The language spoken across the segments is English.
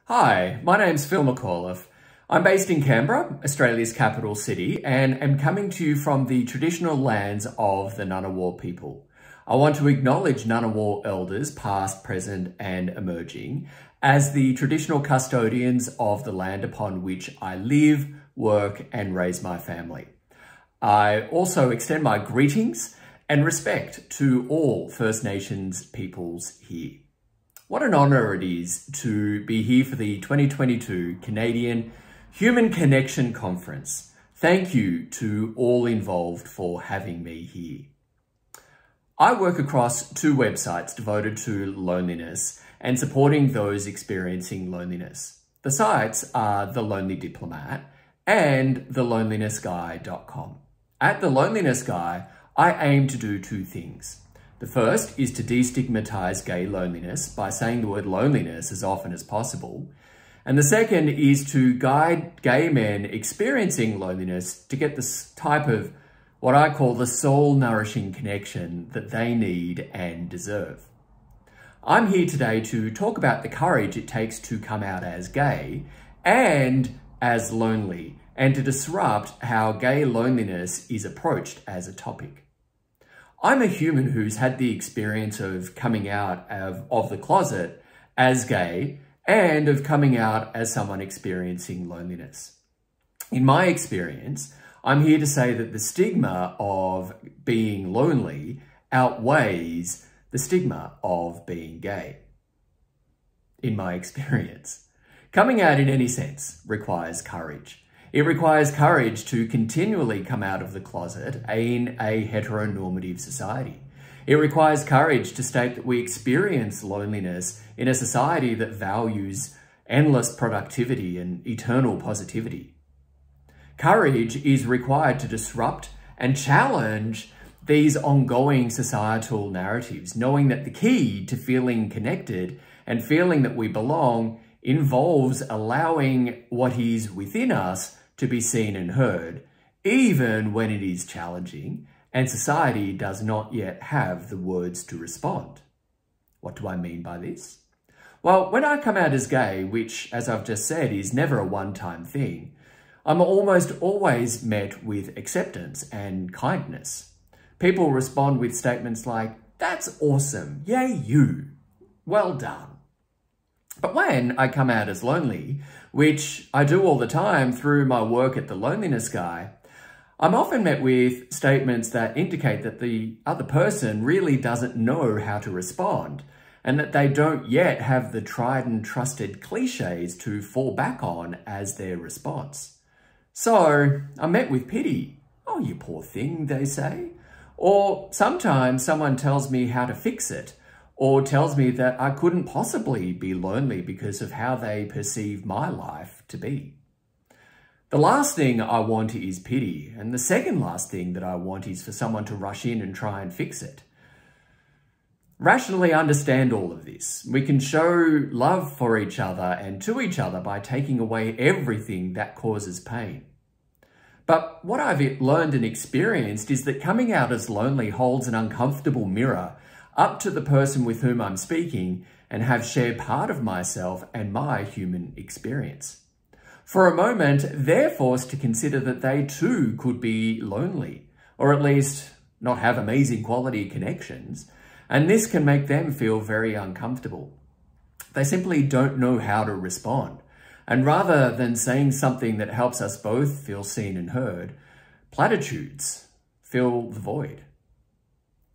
Hi, my name's Phil McAuliffe. I'm based in Canberra, Australia's capital city, and am coming to you from the traditional lands of the Ngunnawal people. I want to acknowledge Ngunnawal elders, past, present, and emerging, as the traditional custodians of the land upon which I live, work, and raise my family. I also extend my greetings and respect to all First Nations peoples here. What an honour it is to be here for the 2022 Canadian Human Connection Conference. Thank you to all involved for having me here. I work across two websites devoted to loneliness and supporting those experiencing loneliness. The sites are The Lonely Diplomat and thelonelinessguy.com. At The Loneliness Guy, I aim to do two things. The first is to destigmatize gay loneliness by saying the word loneliness as often as possible. And the second is to guide gay men experiencing loneliness to get this type of what I call the soul-nourishing connection that they need and deserve. I'm here today to talk about the courage it takes to come out as gay and as lonely, and to disrupt how gay loneliness is approached as a topic. I'm a human who's had the experience of coming out of the closet as gay and of coming out as someone experiencing loneliness. In my experience, I'm here to say that the stigma of being lonely outweighs the stigma of being gay. In my experience, coming out in any sense requires courage. It requires courage to continually come out of the closet in a heteronormative society. It requires courage to state that we experience loneliness in a society that values endless productivity and eternal positivity. Courage is required to disrupt and challenge these ongoing societal narratives, knowing that the key to feeling connected and feeling that we belong involves allowing what is within us to be seen and heard, even when it is challenging and society does not yet have the words to respond. What do I mean by this? Well, when I come out as gay, which, as I've just said, is never a one-time thing, I'm almost always met with acceptance and kindness. People respond with statements like, "That's awesome, yay you, well done." But when I come out as lonely, which I do all the time through my work at The Loneliness Guy, I'm often met with statements that indicate that the other person really doesn't know how to respond and that they don't yet have the tried and trusted cliches to fall back on as their response. So I'm met with pity. "Oh, you poor thing," they say. Or sometimes someone tells me how to fix it, or tells me that I couldn't possibly be lonely because of how they perceive my life to be. The last thing I want is pity, and the second last thing that I want is for someone to rush in and try and fix it. Rationally understand all of this. We can show love for each other and to each other by taking away everything that causes pain. But what I've learned and experienced is that coming out as lonely holds an uncomfortable mirror up to the person with whom I'm speaking and have shared part of myself and my human experience. For a moment, they're forced to consider that they too could be lonely, or at least not have amazing quality connections, and this can make them feel very uncomfortable. They simply don't know how to respond, and rather than saying something that helps us both feel seen and heard, platitudes fill the void.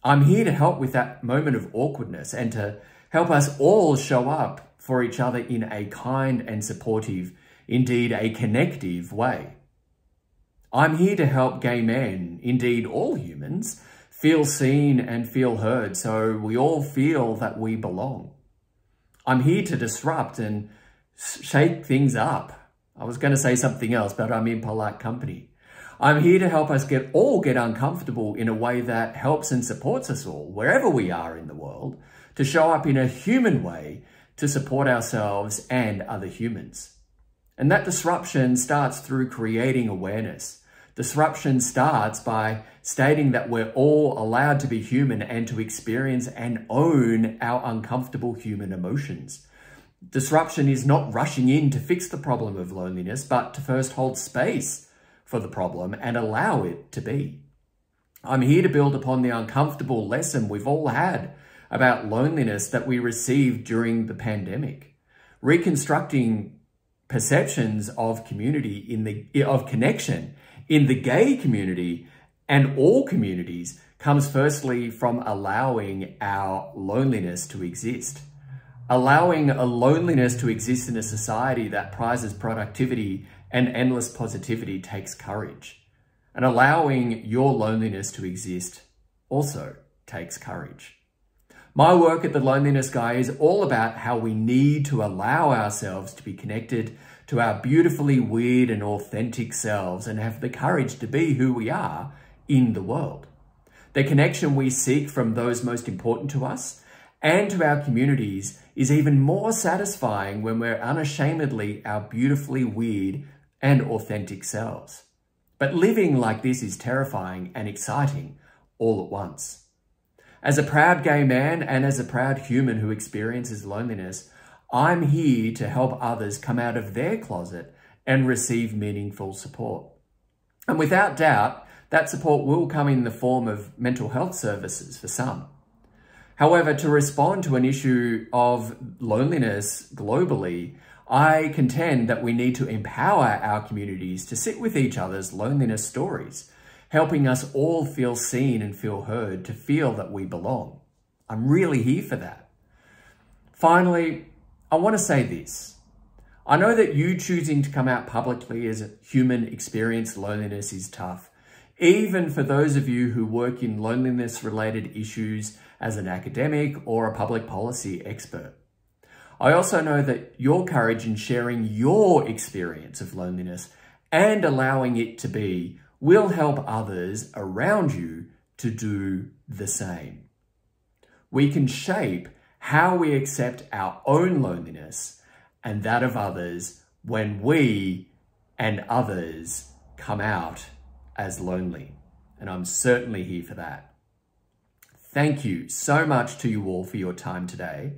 I'm here to help with that moment of awkwardness and to help us all show up for each other in a kind and supportive, indeed a connective way. I'm here to help gay men, indeed all humans, feel seen and feel heard so we all feel that we belong. I'm here to disrupt and shake things up. I was going to say something else, but I'm in polite company. I'm here to help us all get uncomfortable in a way that helps and supports us all, wherever we are in the world, to show up in a human way to support ourselves and other humans. And that disruption starts through creating awareness. Disruption starts by stating that we're all allowed to be human and to experience and own our uncomfortable human emotions. Disruption is not rushing in to fix the problem of loneliness, but to first hold space for the problem and allow it to be. I'm here to build upon the uncomfortable lesson we've all had about loneliness that we received during the pandemic, reconstructing perceptions of of connection in the gay community and all communities comes firstly from allowing our loneliness to exist. Allowing a loneliness to exist in a society that prizes productivity and endless positivity takes courage. And allowing your loneliness to exist also takes courage. My work at The Loneliness Guy is all about how we need to allow ourselves to be connected to our beautifully weird and authentic selves and have the courage to be who we are in the world. The connection we seek from those most important to us and to our communities is even more satisfying when we're unashamedly our beautifully weird and authentic selves. But living like this is terrifying and exciting all at once. As a proud gay man and as a proud human who experiences loneliness, I'm here to help others come out of their closet and receive meaningful support. And without doubt, that support will come in the form of mental health services for some. However, to respond to an issue of loneliness globally, I contend that we need to empower our communities to sit with each other's loneliness stories, helping us all feel seen and feel heard, to feel that we belong. I'm really here for that. Finally, I want to say this. I know that you choosing to come out publicly as a human experience loneliness is tough, even for those of you who work in loneliness-related issues as an academic or a public policy expert. I also know that your courage in sharing your experience of loneliness and allowing it to be will help others around you to do the same. We can shape how we accept our own loneliness and that of others when we and others come out as lonely. And I'm certainly here for that. Thank you so much to you all for your time today.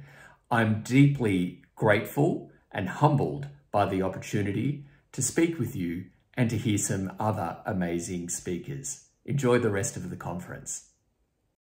I'm deeply grateful and humbled by the opportunity to speak with you and to hear some other amazing speakers. Enjoy the rest of the conference.